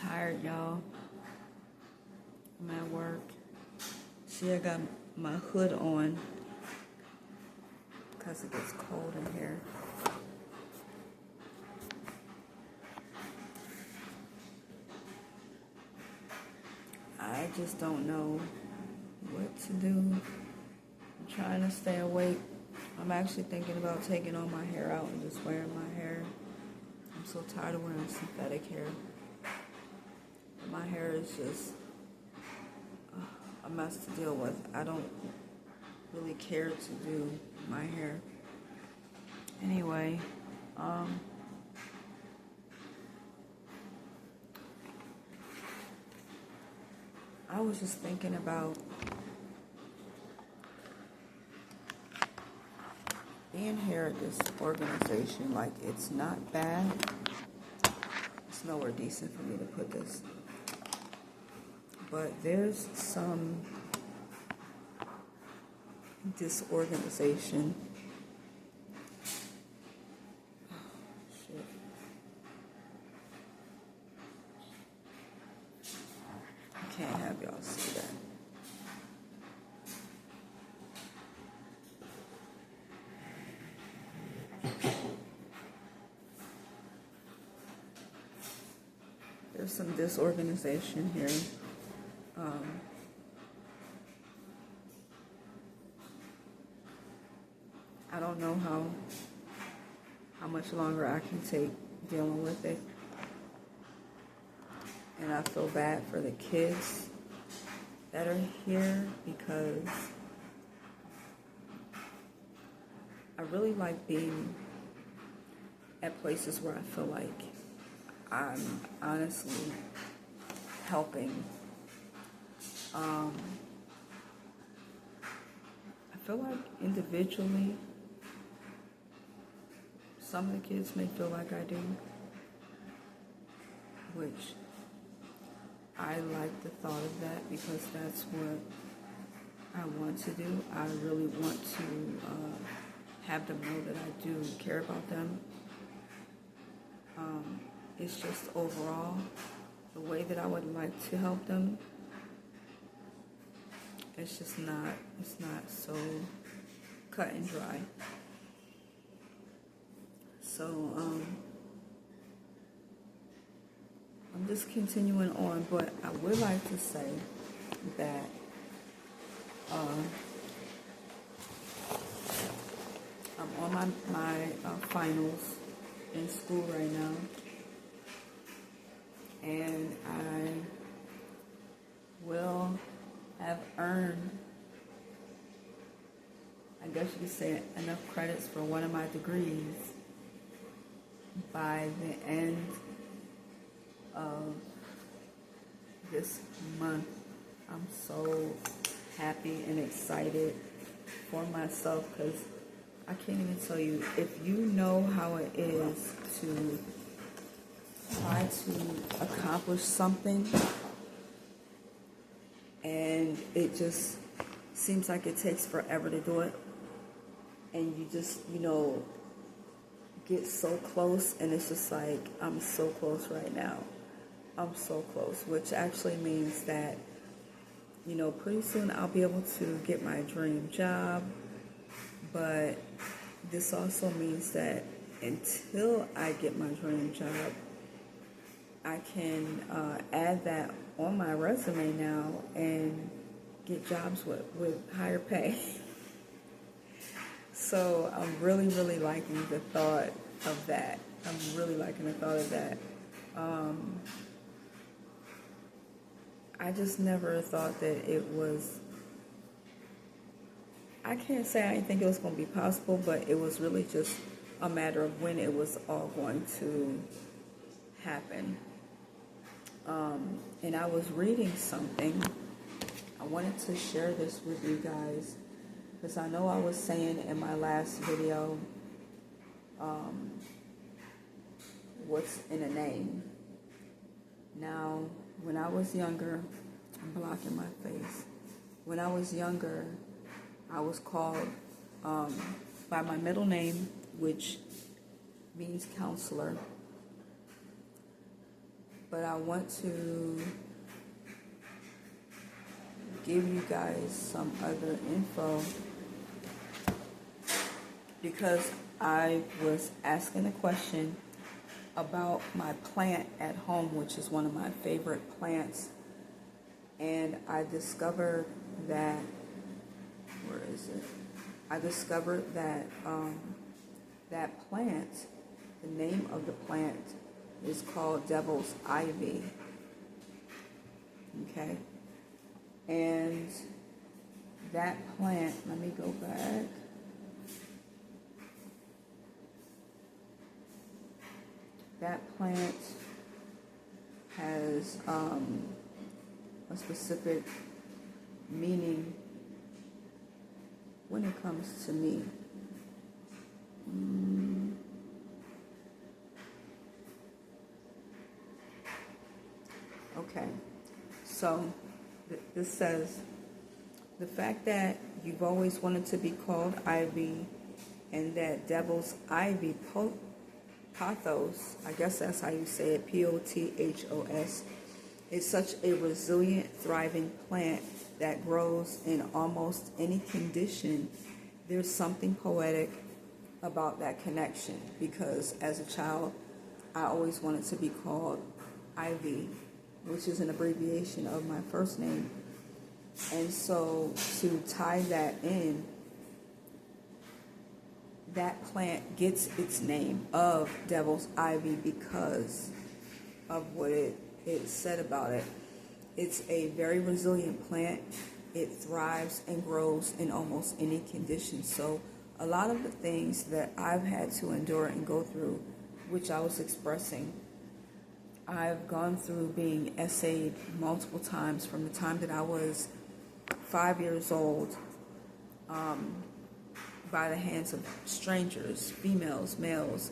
tired, y'all. I'm at work. See, I got my hood on because it gets cold in here. I just don't know what to do. I'm trying to stay awake. I'm actually thinking about taking all my hair out and just wearing my hair. I'm so tired of wearing synthetic hair. My hair is just a mess to deal with. I don't really care to do my hair. Anyway, I was just thinking about being here at this organization. Like, it's not bad. It's nowhere decent for me to put this. But there's some disorganization. Oh, shit. I can't have y'all see that. There's some disorganization here. I don't know how much longer I can take dealing with it. And I feel bad for the kids that are here because I really like being at places where I feel like I'm honestly helping. I feel like individually, some of the kids may feel like I do, which I like the thought of that because that's what I want to do. I really want to have them know that I do care about them. It's just overall the way that I would like to help them. It's just not, it's not so cut and dry. So, I'm just continuing on, but I would like to say that I'm on my finals in school right now, and I will have earned, I guess you could say, enough credits for one of my degrees by the end of this month. I'm so happy and excited for myself because I can't even tell you, if you know how it is to try to accomplish something and it just seems like it takes forever to do it, and you just, get so close, and it's just like, I'm so close right now. I'm so close, which actually means that, pretty soon I'll be able to get my dream job. But this also means that until I get my dream job, I can add that on my resume now and get jobs with higher pay. So I'm really, really liking the thought of that. I'm really liking the thought of that. I just never thought that it was, I can't say I didn't think it was going to be possible, but it was really just a matter of when it was all going to happen. And I was reading something. I wanted to share this with you guys because I know I was saying in my last video, what's in a name. Now, when I was younger, I'm blocking my face. When I was younger, I was called by my middle name, which means counselor. but I want to give you guys some other info because I was asking a question about my plant at home, which is one of my favorite plants, and I discovered that, where is it? I discovered that that plant, the name of the plant is called Devil's Ivy. Okay? And that plant, let me go back. That plant has a specific meaning when it comes to me. Okay, so this says, the fact that you've always wanted to be called Ivy and that Devil's Ivy pothos, I guess that's how you say it, P-O-T-H-O-S, is such a resilient, thriving plant that grows in almost any condition. There's something poetic about that connection because as a child, I always wanted to be called Ivy, which is an abbreviation of my first name. And so to tie that in, that plant gets its name of Devil's Ivy because of what it said about it. It's a very resilient plant. It thrives and grows in almost any condition. So a lot of the things that I've had to endure and go through, which I was expressing, I've gone through being essayed multiple times from the time that I was 5 years old, by the hands of strangers, females, males,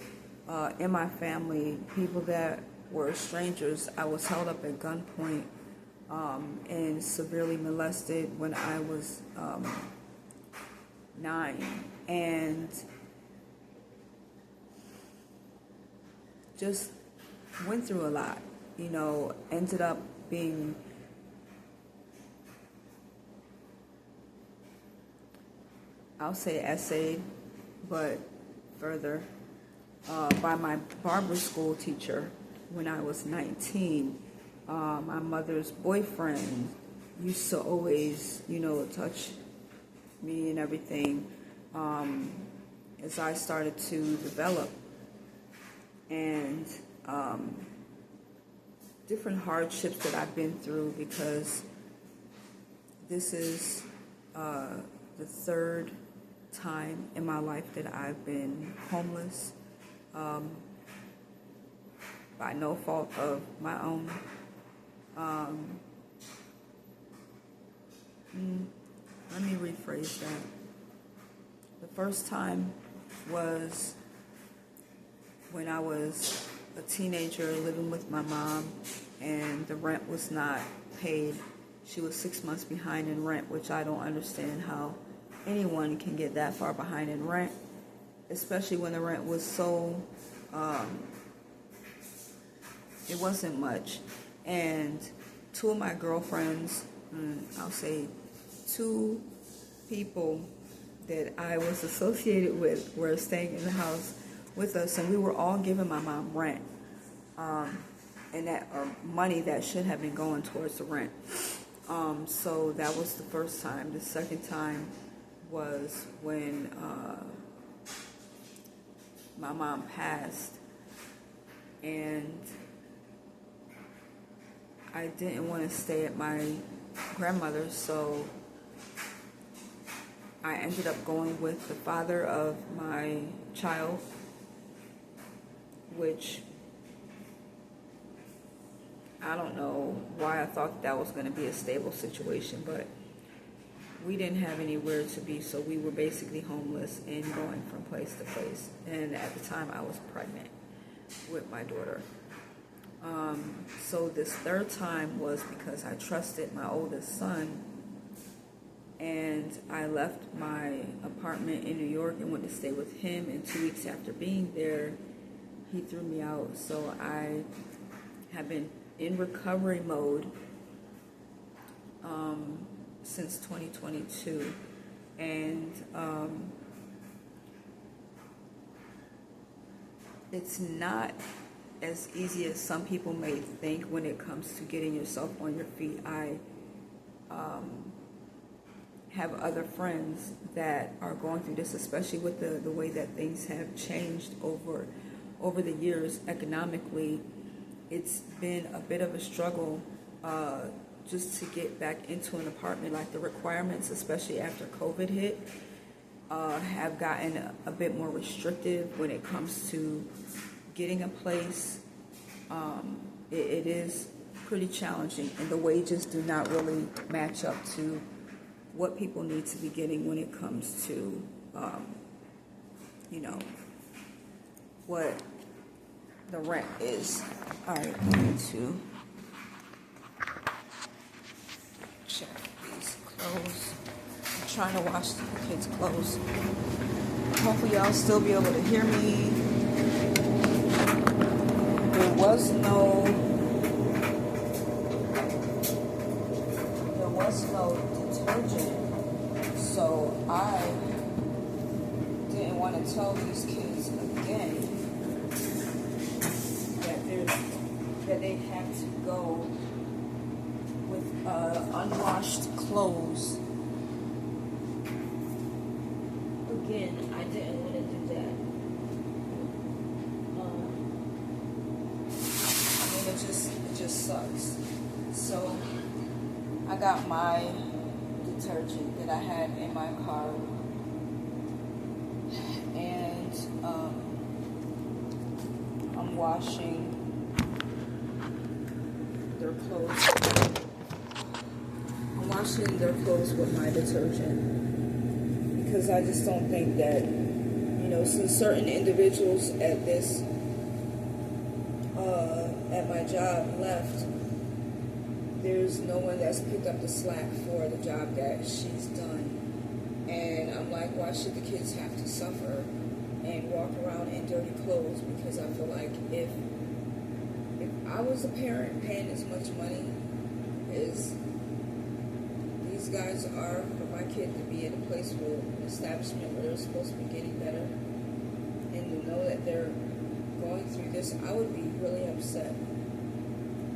in my family, people that were strangers. I was held up at gunpoint and severely molested when I was 9, and just went through a lot, ended up being I'll say essayed, but further, by my barber school teacher when I was 19. My mother's boyfriend used to always, touch me and everything as I started to develop. And different hardships that I've been through, because this is the third time in my life that I've been homeless, by no fault of my own. Let me rephrase that. The first time was when I was a teenager living with my mom and the rent was not paid. She was 6 months behind in rent, which I don't understand how anyone can get that far behind in rent, especially when the rent was so, it wasn't much. And two of my girlfriends, I'll say 2 people that I was associated with, were staying in the house with us, and we were all giving my mom rent, and that money that should have been going towards the rent. So that was the first time. The second time was when my mom passed, and I didn't want to stay at my grandmother's, so I ended up going with the father of my child, which I don't know why I thought that was going to be a stable situation, but we didn't have anywhere to be, so we were basically homeless and going from place to place. And at the time, I was pregnant with my daughter. So this third time was because I trusted my oldest son, and I left my apartment in New York and went to stay with him. And 2 weeks after being there, he threw me out. So I have been in recovery mode since 2022, and it's not as easy as some people may think when it comes to getting yourself on your feet. I have other friends that are going through this, especially with the way that things have changed over the years economically. It's been a bit of a struggle just to get back into an apartment. Like, the requirements, especially after COVID hit, have gotten a bit more restrictive when it comes to getting a place. It is pretty challenging, and the wages do not really match up to what people need to be getting when it comes to, what the rent is. All right, I need to check these clothes. I'm trying to wash the kids' clothes. Hopefully y'all still be able to hear me. There was no detergent, so I didn't want to tell these kids again that they have to go with unwashed clothes. Again, I didn't want to do that. It just sucks. So I got my detergent that I had in my car, and I'm washing their clothes. I'm washing their clothes with my detergent, because I just don't think that, since certain individuals at this at my job left, there's no one that's picked up the slack for the job that she's done. And I'm like, why should the kids have to suffer and walk around in dirty clothes? Because I feel like if I was a parent paying as much money as these guys are for my kid to be in a place where an establishment where they're supposed to be getting better, and to know that they're going through this, I would be really upset.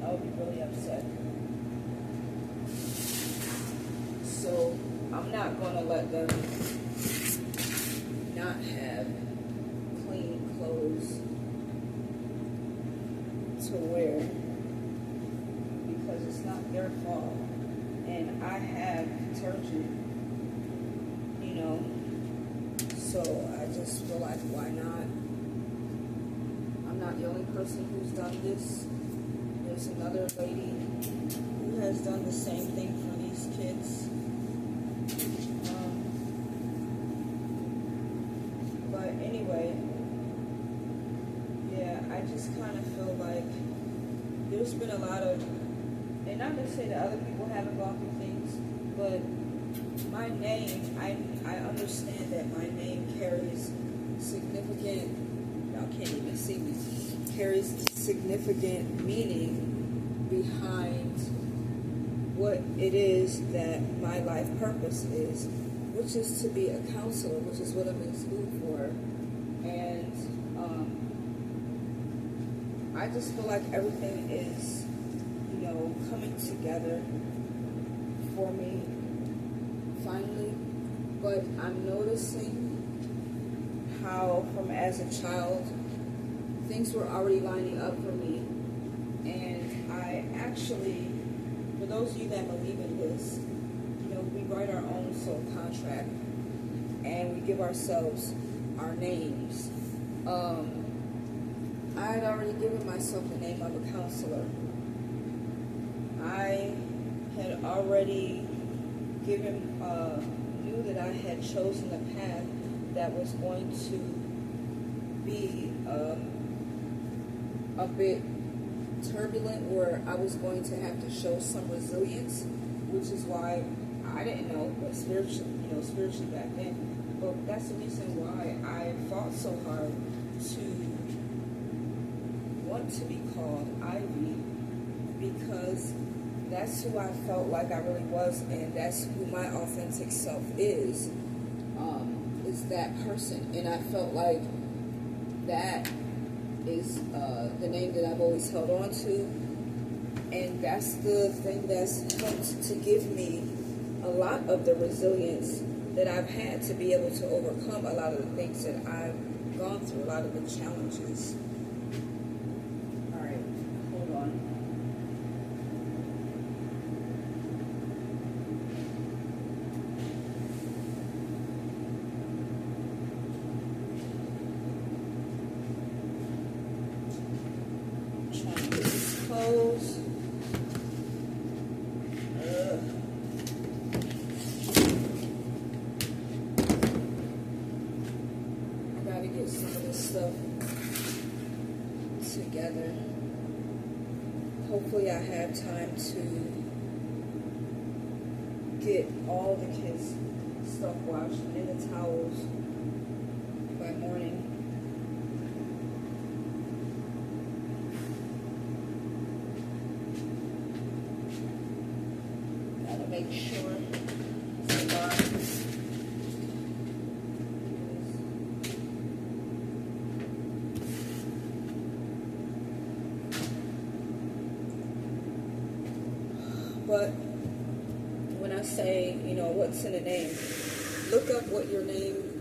I would be really upset. So I'm not going to let them not have clean clothes to wear, because it's not their fault. And I have detergent, so I just feel like, why not? I'm not the only person who's done this. There's another lady who has done the same thing for these kids. But anyway, yeah, I just kind of feel like there's been a lot of, and not to say that other people haven't gone through things, but my name, I understand that my name carries significant, y'all can't even see me, carries significant meaning behind what it is that my life purpose is, which is to be a counselor, which is what I'm in school for. And I just feel like everything is, coming together for me finally. But I'm noticing how, from as a child, things were already lining up for me. And I actually, for those of you that believe in this, we write our own soul contract and we give ourselves our names. I had already given myself the name of a counselor. I had already knew that I had chosen a path that was going to be a bit turbulent, where I was going to have to show some resilience, which is why I didn't know, but spiritually back then. But that's the reason why I fought so hard to want to be called Ivy, because that's who I felt like I really was, and that's who my authentic self is that person. And I felt like that is the name that I've always held on to, and that's the thing that's helped to give me a lot of the resilience that I've had to be able to overcome a lot of the things that I've gone through, a lot of the challenges. All right, hold on. Trying to get this closed. Some of this stuff together. Hopefully I have time to get all the kids' stuff washed in the towels by morning. Gotta make sure But when I say, what's in a name, look up what your name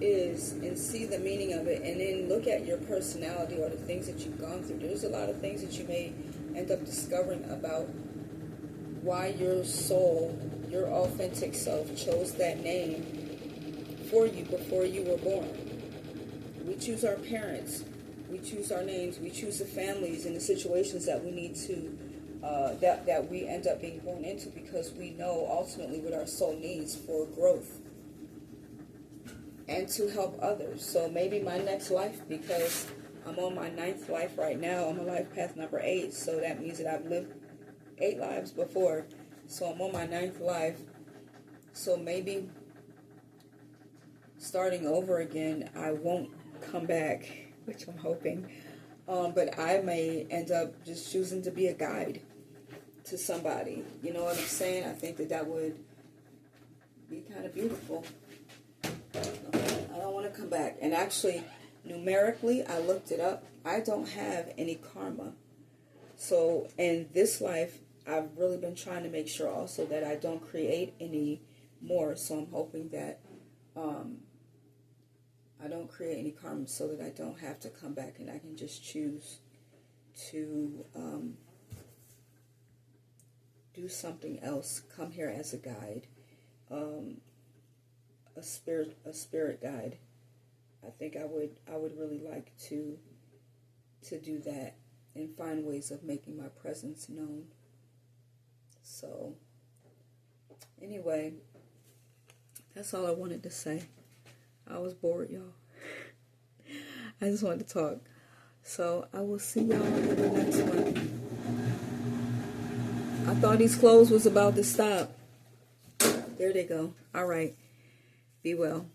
is and see the meaning of it, and then look at your personality or the things that you've gone through. There's a lot of things that you may end up discovering about why your soul, your authentic self, chose that name for you before you were born. We choose our parents. We choose our names. We choose the families and the situations that we need to that we end up being born into, because we know ultimately what our soul needs for growth and to help others. So maybe my next life, because I'm on my 9th life right now, I'm on life path number 8, so that means that I've lived 8 lives before, so I'm on my 9th life. So maybe starting over again, I won't come back, which I'm hoping, but I may end up just choosing to be a guide to somebody. You know what I'm saying? I think that would be kind of beautiful. I don't want to come back. And actually, numerically, I looked it up. I don't have any karma. So in this life, I've really been trying to make sure also that I don't create any more. So I'm hoping that I don't create any karma, so that I don't have to come back, and I can just choose to do something else, come here as a guide, a spirit guide. I think I would really like to do that and find ways of making my presence known. So anyway, that's all I wanted to say. I was bored, y'all. I just wanted to talk. So I will see y'all in the next one. I thought these clothes was about to stop. There they go. All right. Be well.